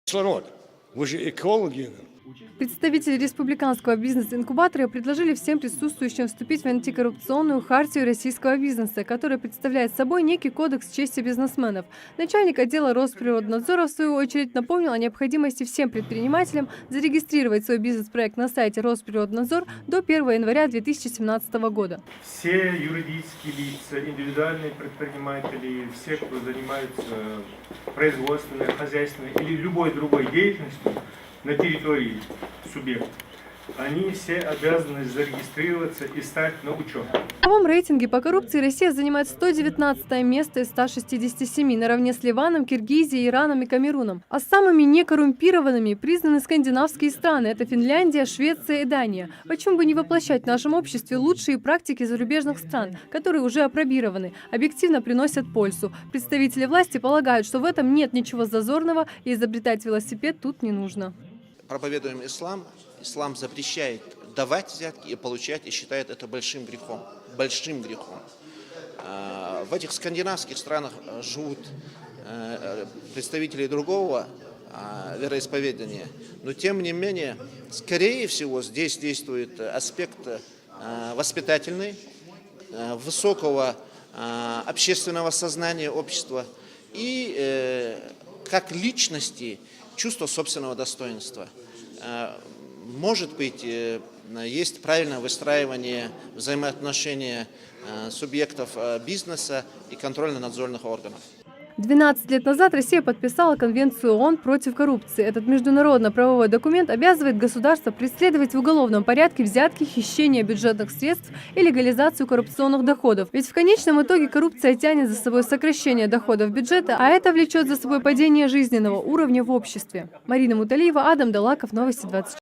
Кислород. Вы же экологи. Представители республиканского бизнес-инкубатора предложили всем присутствующим вступить в антикоррупционную хартию российского бизнеса, которая представляет собой некий кодекс чести бизнесменов. Начальник отдела Росприроднадзора, в свою очередь, напомнил о необходимости всем предпринимателям зарегистрировать свой бизнес-проект на сайте Росприроднадзор до 1 января 2017 года. Все юридические лица, индивидуальные предприниматели, все, кто занимается производственной, хозяйственной или любой другой деятельностью на территории субъекта, они все обязаны зарегистрироваться и стать на учет. В новом рейтинге по коррупции Россия занимает 119 место из 167, наравне с Ливаном, Киргизией, Ираном и Камеруном. А самыми некоррумпированными признаны скандинавские страны – это Финляндия, Швеция и Дания. Почему бы не воплощать в нашем обществе лучшие практики зарубежных стран, которые уже апробированы, объективно приносят пользу? Представители власти полагают, что в этом нет ничего зазорного, и изобретать велосипед тут не нужно. Проповедуем ислам. Ислам запрещает давать взятки и получать, и считает это большим грехом. Большим грехом. В этих скандинавских странах живут представители другого вероисповедания, но тем не менее, скорее всего, здесь действует аспект воспитательный, высокого общественного сознания общества и как личности чувство собственного достоинства. Может быть, есть правильное выстраивание взаимоотношения субъектов бизнеса и контрольно-надзорных органов. 12 лет назад Россия подписала Конвенцию ООН против коррупции. Этот международно-правовой документ обязывает государство преследовать в уголовном порядке взятки, хищение бюджетных средств и легализацию коррупционных доходов. Ведь в конечном итоге коррупция тянет за собой сокращение доходов бюджета, а это влечет за собой падение жизненного уровня в обществе. Марина Муталиева, Адам Далаков, Новости 24.